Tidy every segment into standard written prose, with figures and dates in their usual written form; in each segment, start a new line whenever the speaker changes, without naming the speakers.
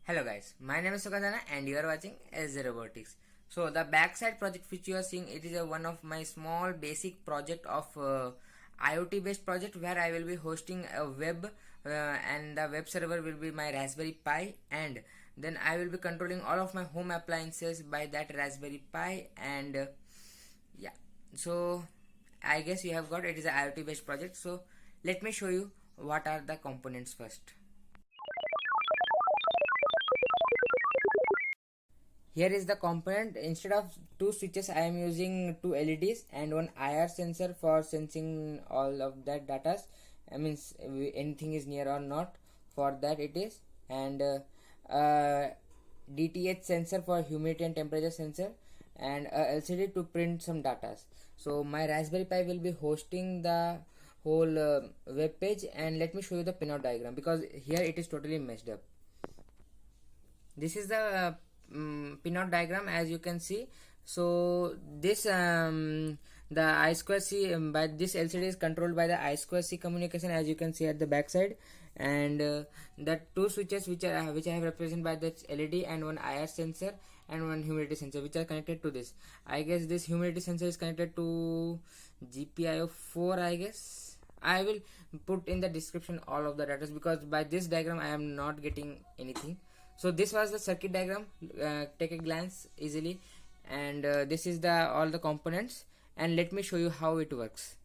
Hello guys, my name is Sukandana and you are watching SZ Robotics. So the backside project which you are seeing, it is one of my small basic project of IoT based project where I will be hosting a web and the web server will be my Raspberry Pi, and then I will be controlling all of my home appliances by that Raspberry Pi. And yeah, so I guess you have got it is a IoT based project. So let me show you what are the components first. Here is the component. Instead of two switches, I am using two LEDs and one IR sensor for sensing all of that data. I mean, anything is near or not. For that it is, and DTH sensor for humidity and temperature sensor, and a LCD to print some data. So my Raspberry Pi will be hosting the whole web page, and let me show you the pinout diagram because here it is totally messed up. This is the pinout diagram as you can see. So this the I2C by this LCD is controlled by the I2C communication, as you can see at the back side, and the two switches which I have represented by the LED, and one IR sensor and one humidity sensor which are connected to this. I guess this humidity sensor is connected to GPIO 4. I guess I will put in the description all of the data because by this diagram I am not getting anything. So this was the circuit diagram. Take a glance easily, and this is the all the components, and let me show you how it works.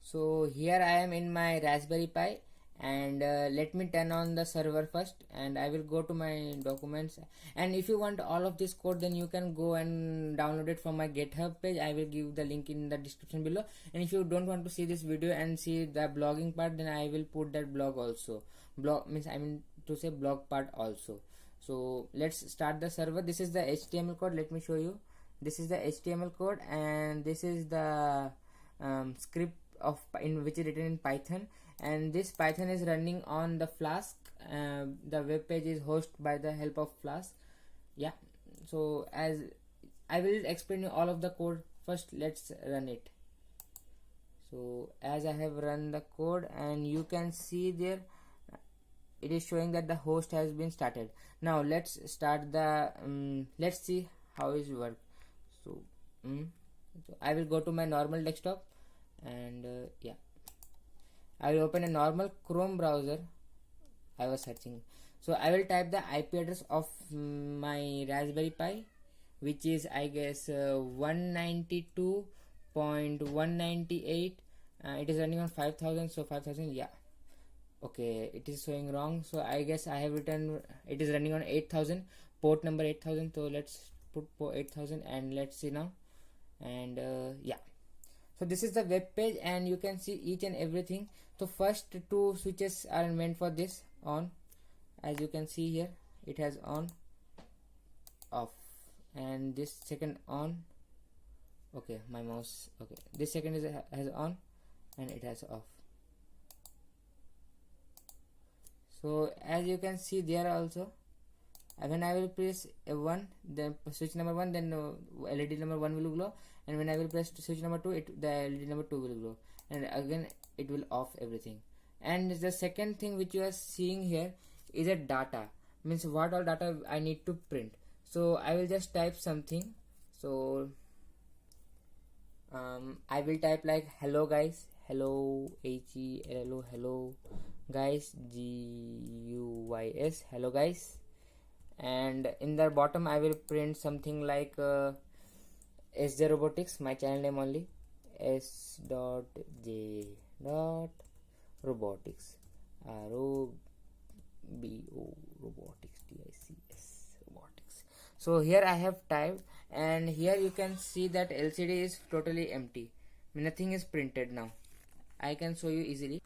So here I am in my Raspberry Pi, and let me turn on the server first, and I will go to my documents. And if you want all of this code, then you can go and download it from my GitHub page. I will give the link in the description below. And if you don't want to see this video and see the blogging part, then I will put that blog also. Blog means I mean to say blog part also. So let's start the server. This is the HTML code. Let me show you. This is the HTML code, and this is the script of in which is written in Python, and this Python is running on the Flask. The web page is hosted by the help of Flask. Yeah, so as I will explain you all of the code first, let's run it. So as I have run the code, and you can see there it is showing that the host has been started. Now let's start the let's see how it works. So I will go to my normal desktop, and yeah, I will open a normal Chrome browser. I was searching, so I will type the IP address of my Raspberry Pi, which is I guess 192.198. It is running on 5000, so 5000. Yeah, okay, it is showing wrong, so I guess I have written it is running on 8000, port number 8000. So let's put 8000, and let's see now. And yeah, so this is the web page, and you can see each and everything. So first two switches are meant for this on, as you can see here it has on, off, and this second on. Okay, my mouse, okay, this second is has on and it has off. So as you can see there also, when I will press F1, then switch number 1, then LED number 1 will glow, and when I will press switch number 2, the LED number 2 will glow, and again it will off everything. And the second thing which you are seeing here is a data, means what all data I need to print. So I will just type something. So I will type like hello guys, hello hello, hello guys, GUYS, hello guys. And in the bottom I will print something like SJ Robotics, my channel name only, s.j.robotics, ROBO robotics, TICS robotics. So here I have typed, and here you can see that LCD is totally empty, nothing is printed. Now I can show you easily.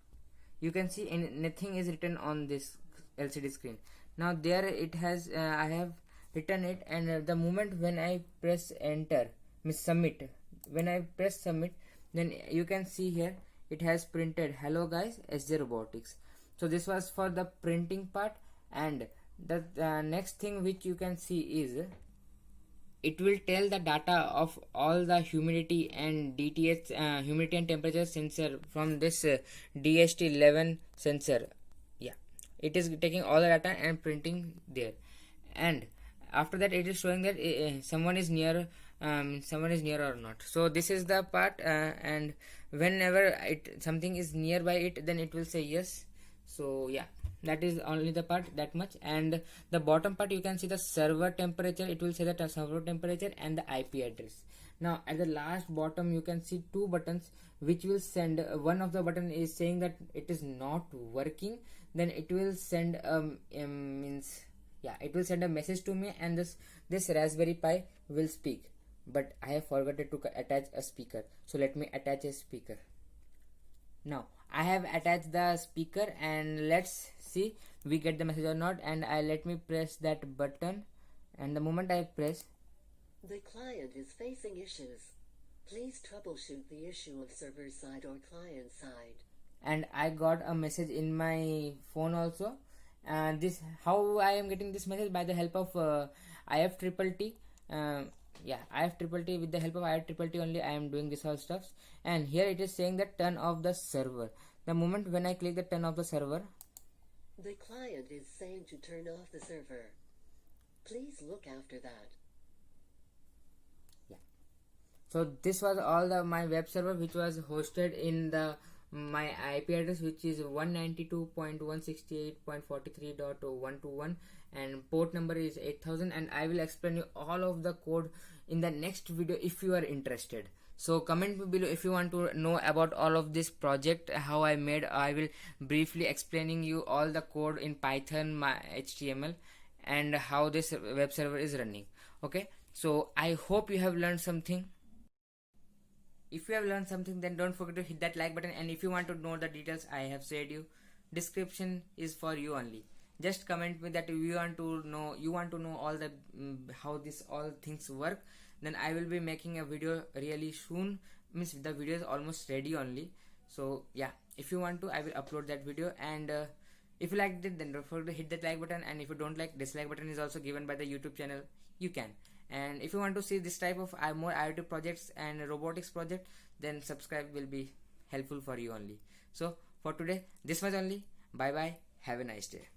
You can see nothing is written on this LCD screen. Now there it has I have written it, and the moment when I press enter, means submit, when I press submit, then you can see here it has printed hello guys SJ Robotics. So this was for the printing part. And the next thing which you can see is it will tell the data of all the humidity and DTH humidity and temperature sensor from this DHT11 sensor. it is taking all the data and printing there. And after that it is showing that someone is near, someone is near or not. So this is the part, and whenever something is nearby it, then it will say yes. So yeah, that is only the part, that much. And the bottom part you can see the server temperature, it will say the server temperature and the IP address. Now at the last bottom you can see two buttons which will send, one of the button is saying that it is not working, then it will send means, yeah, it will send a message to me, and this Raspberry Pi will speak. But I have forgotten to attach a speaker, so let me attach a speaker. Now I have attached the speaker, and let's see we get the message or not. And I let me press that button, and the moment I press,
the client is facing issues. Please troubleshoot the issue of server side or client side.
And I got a message in my phone also. And this, how I am getting this message, by the help of IFTTT. Yeah, IFTTT, with the help of IFTTT only I am doing this all stuffs. And here it is saying that turn off the server. The moment when I click the turn off the server,
the client is saying to turn off the server. Please look after that.
Yeah. So this was all my web server, which was hosted in the my IP address, which is 192.168.43.121, and port number is 8000. And I will explain you all of the code in the next video if you are interested. So comment below if you want to know about all of this project, how I made. I will briefly explaining you all the code in Python, my HTML, and how this web server is running. Okay, so I hope you have learned something. If you have learned something, then don't forget to hit that like button. And if you want to know the details I have said you, description is for you only. Just comment me that you want to know all the how this all things work. Then I will be making a video really soon. Means the video is almost ready only. So yeah, if you want to, I will upload that video. And if you liked it, then don't forget to hit that like button. And if you don't like, dislike button is also given by the YouTube channel. You can. And if you want to see this type of more IoT projects and robotics project, then subscribe will be helpful for you only. So for today, this was only. Bye bye. Have a nice day.